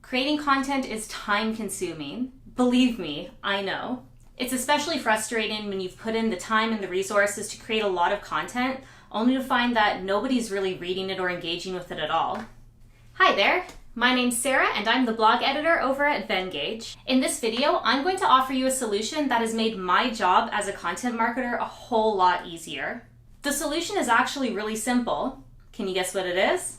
Creating content is time-consuming. Believe me, I know. It's especially frustrating when you've put in the time and the resources to create a lot of content, only to find that nobody's really reading it or engaging with it at all. Hi there, my name's Sarah and I'm the blog editor over at Venngage. In this video, I'm going to offer you a solution that has made my job as a content marketer a whole lot easier. The solution is actually really simple. Can you guess what it is?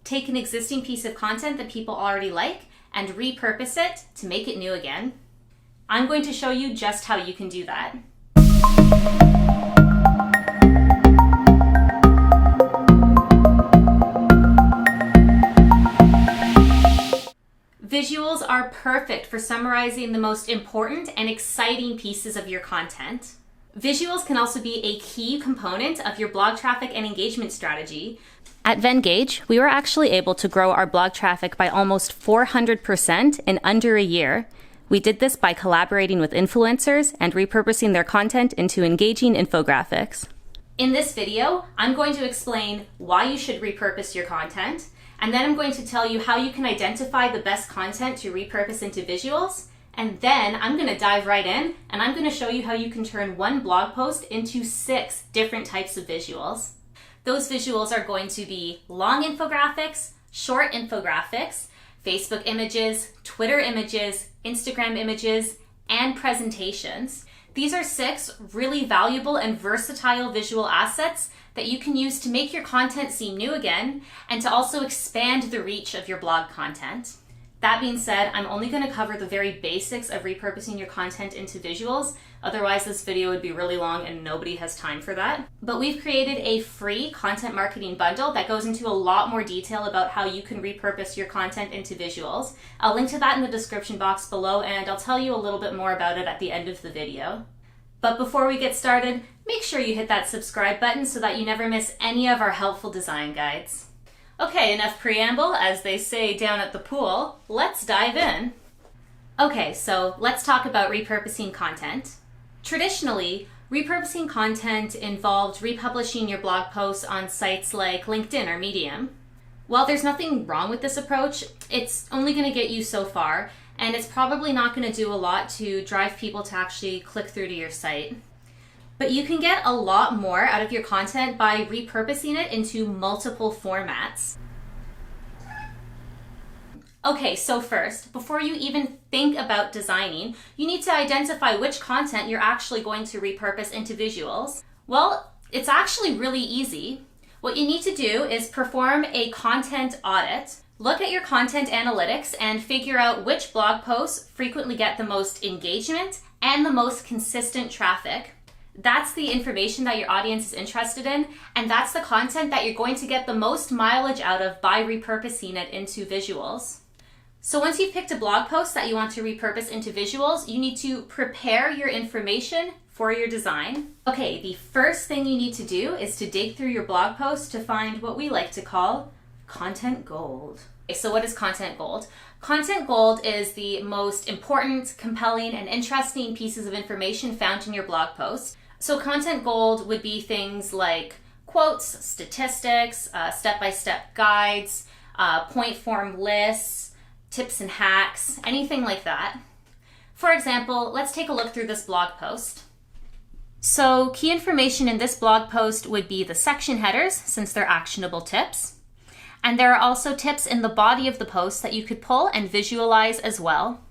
Take an existing piece of content that people already like and repurpose it to make it new again. I'm going to show you just how you can do that. Visuals are perfect for summarizing the most important and exciting pieces of your content. Visuals can also be a key component of your blog traffic and engagement strategy. At Venngage, we were actually able to grow our blog traffic by almost 400% in under a year. We did this by collaborating with influencers and repurposing their content into engaging infographics. In this video, I'm going to explain why you should repurpose your content, and then I'm going to tell you how you can identify the best content to repurpose into visuals, and then I'm going to dive right in and I'm going to show you how you can turn one blog post into 6 different types of visuals. Those visuals are going to be long infographics, short infographics, Facebook images, Twitter images, Instagram images, and presentations. These are 6 really valuable and versatile visual assets that you can use to make your content seem new again and to also expand the reach of your blog content. That being said, I'm only going to cover the very basics of repurposing your content into visuals. Otherwise, this video would be really long and nobody has time for that. But we've created a free content marketing bundle that goes into a lot more detail about how you can repurpose your content into visuals. I'll link to that in the description box below, and I'll tell you a little bit more about it at the end of the video. But before we get started, make sure you hit that subscribe button so that you never miss any of our helpful design guides. Okay, enough preamble, as they say down at the pool. Let's dive in. Okay, so let's talk about repurposing content. Traditionally, repurposing content involved republishing your blog posts on sites like LinkedIn or Medium. While there's nothing wrong with this approach, it's only going to get you so far, and it's probably not going to do a lot to drive people to actually click through to your site. But you can get a lot more out of your content by repurposing it into multiple formats. Okay, so first, before you even think about designing, you need to identify which content you're actually going to repurpose into visuals. Well, it's actually really easy. What you need to do is perform a content audit. Look at your content analytics and figure out which blog posts frequently get the most engagement and the most consistent traffic. That's the information that your audience is interested in, and that's the content that you're going to get the most mileage out of by repurposing it into visuals. So once you've picked a blog post that you want to repurpose into visuals, you need to prepare your information for your design. Okay, the first thing you need to do is to dig through your blog post to find what we like to call content gold. Okay, so what is content gold? Content gold is the most important, compelling, and interesting pieces of information found in your blog post. So content gold would be things like quotes, statistics, step-by-step guides, point form lists, tips and hacks, anything like that. For example, let's take a look through this blog post. So key information in this blog post would be the section headers, since they're actionable tips. And there are also tips in the body of the post that you could pull and visualize as well.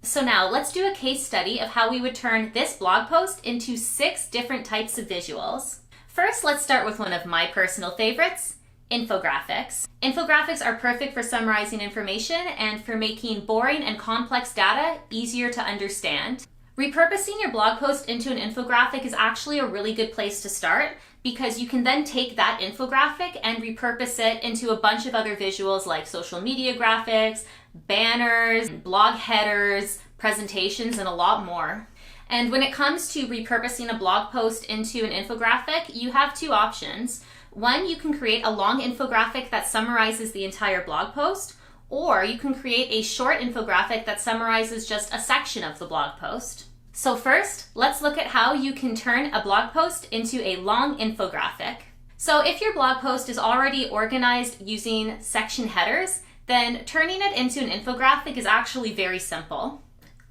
So now let's do a case study of how we would turn this blog post into 6 different types of visuals. First, let's start with one of my personal favorites, infographics. Infographics are perfect for summarizing information and for making boring and complex data easier to understand. Repurposing your blog post into an infographic is actually a really good place to start, because you can then take that infographic and repurpose it into a bunch of other visuals like social media graphics, banners, blog headers, presentations, and a lot more. And when it comes to repurposing a blog post into an infographic, you have 2 options. One, you can create a long infographic that summarizes the entire blog post, or you can create a short infographic that summarizes just a section of the blog post. So first, let's look at how you can turn a blog post into a long infographic. So if your blog post is already organized using section headers, then turning it into an infographic is actually very simple.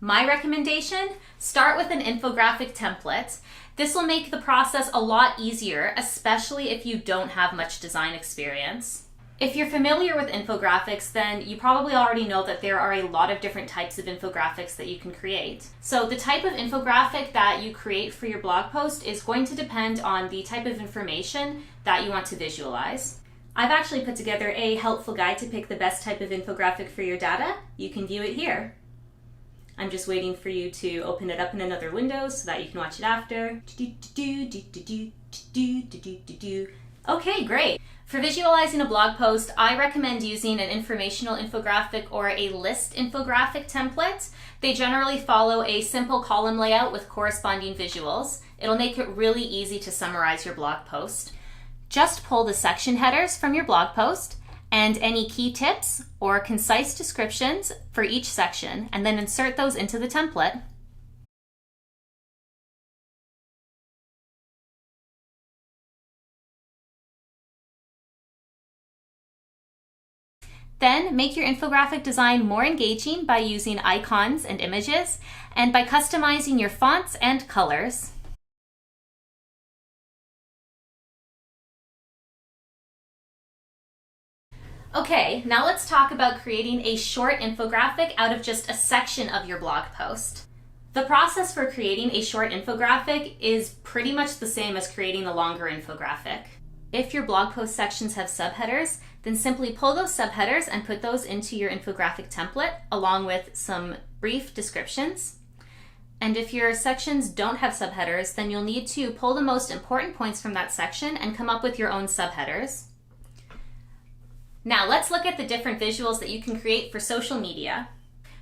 My recommendation, start with an infographic template. This will make the process a lot easier, especially if you don't have much design experience. If you're familiar with infographics, then you probably already know that there are a lot of different types of infographics that you can create. So the type of infographic that you create for your blog post is going to depend on the type of information that you want to visualize. I've actually put together a helpful guide to pick the best type of infographic for your data. You can view it here. I'm just waiting for you to open it up in another window so that you can watch it after. Okay, great. For visualizing a blog post, I recommend using an informational infographic or a list infographic template. They generally follow a simple column layout with corresponding visuals. It'll make it really easy to summarize your blog post. Just pull the section headers from your blog post and any key tips or concise descriptions for each section, and then insert those into the template. Then make your infographic design more engaging by using icons and images, and by customizing your fonts and colors. Okay, now let's talk about creating a short infographic out of just a section of your blog post. The process for creating a short infographic is pretty much the same as creating a longer infographic. If your blog post sections have subheaders, then simply pull those subheaders and put those into your infographic template along with some brief descriptions. And if your sections don't have subheaders, then you'll need to pull the most important points from that section and come up with your own subheaders. Now let's look at the different visuals that you can create for social media.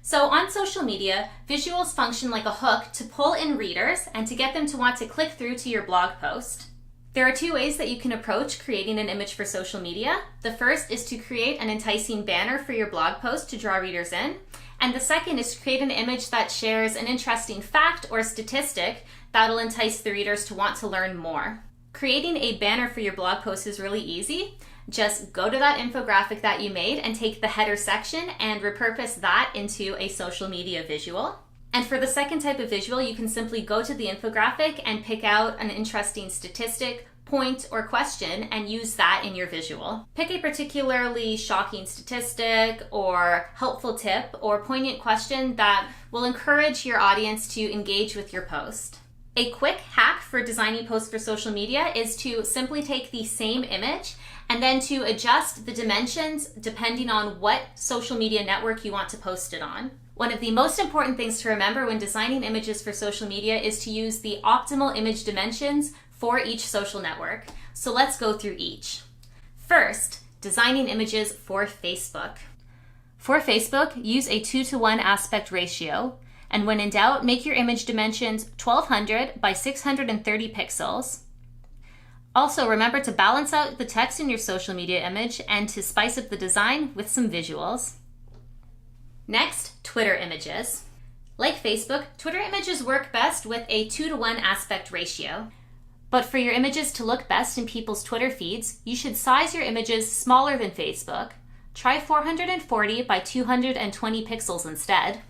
So on social media, visuals function like a hook to pull in readers and to get them to want to click through to your blog post. There are two ways that you can approach creating an image for social media. The first is to create an enticing banner for your blog post to draw readers in. And the second is to create an image that shares an interesting fact or statistic that'll entice the readers to want to learn more. Creating a banner for your blog post is really easy. Just go to that infographic that you made and take the header section and repurpose that into a social media visual. And for the second type of visual, you can simply go to the infographic and pick out an interesting statistic, point, or question and use that in your visual. Pick a particularly shocking statistic or helpful tip or poignant question that will encourage your audience to engage with your post. A quick hack for designing posts for social media is to simply take the same image and then to adjust the dimensions depending on what social media network you want to post it on. One of the most important things to remember when designing images for social media is to use the optimal image dimensions for each social network. So let's go through each. First, designing images for Facebook. For Facebook, use a 2:1 aspect ratio, and when in doubt, make your image dimensions 1200 by 630 pixels. Also, remember to balance out the text in your social media image and to spice up the design with some visuals. Next, Twitter images. Like Facebook, Twitter images work best with a 2:1 aspect ratio. But for your images to look best in people's Twitter feeds, you should size your images smaller than Facebook. Try 440 by 220 pixels instead.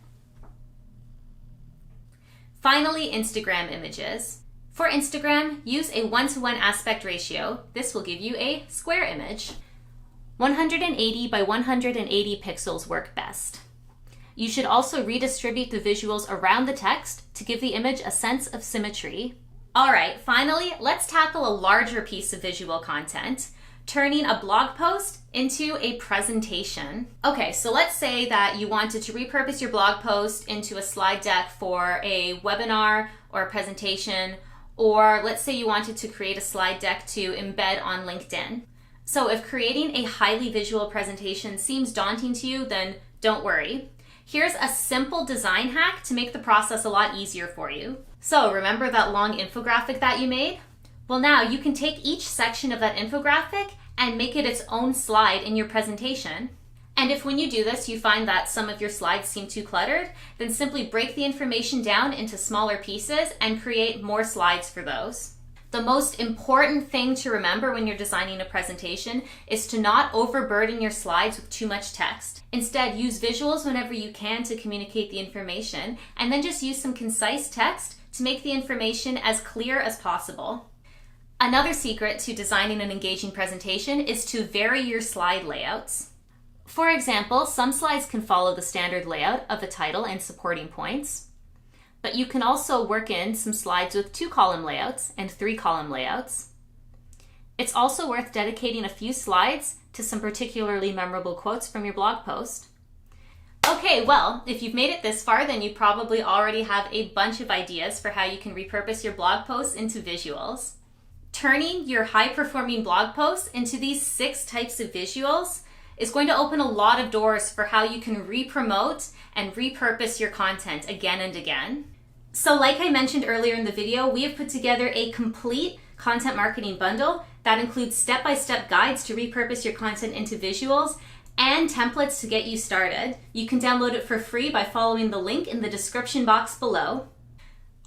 Finally, Instagram images. For Instagram, use a 1:1 aspect ratio. This will give you a square image. 180 by 180 pixels work best. You should also redistribute the visuals around the text to give the image a sense of symmetry. All right, finally, let's tackle a larger piece of visual content, turning a blog post into a presentation. Okay, so let's say that you wanted to repurpose your blog post into a slide deck for a webinar or a presentation, or let's say you wanted to create a slide deck to embed on LinkedIn. So if creating a highly visual presentation seems daunting to you, then don't worry. Here's a simple design hack to make the process a lot easier for you. So remember that long infographic that you made? Well, now you can take each section of that infographic and make it its own slide in your presentation. And if when you do this, you find that some of your slides seem too cluttered, then simply break the information down into smaller pieces and create more slides for those. The most important thing to remember when you're designing a presentation is to not overburden your slides with too much text. Instead, use visuals whenever you can to communicate the information, and then just use some concise text to make the information as clear as possible. Another secret to designing an engaging presentation is to vary your slide layouts. For example, some slides can follow the standard layout of the title and supporting points, but you can also work in some slides with 2-column layouts and 3-column layouts. It's also worth dedicating a few slides to some particularly memorable quotes from your blog post. Okay, well, if you've made it this far, then you probably already have a bunch of ideas for how you can repurpose your blog posts into visuals. Turning your high-performing blog posts into these 6 types of visuals is going to open a lot of doors for how you can re-promote and repurpose your content again and again. So like I mentioned earlier in the video, we have put together a complete content marketing bundle that includes step-by-step guides to repurpose your content into visuals and templates to get you started. You can download it for free by following the link in the description box below.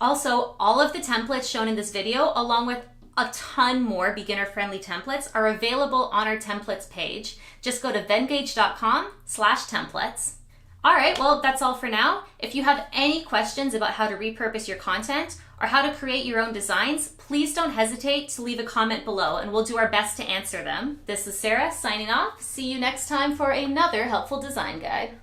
Also, all of the templates shown in this video, along with a ton more beginner-friendly templates, are available on our templates page. Just go to vengage.com/templates. All right, well, that's all for now. If you have any questions about how to repurpose your content or how to create your own designs, please don't hesitate to leave a comment below and we'll do our best to answer them. This is Sarah signing off. See you next time for another helpful design guide.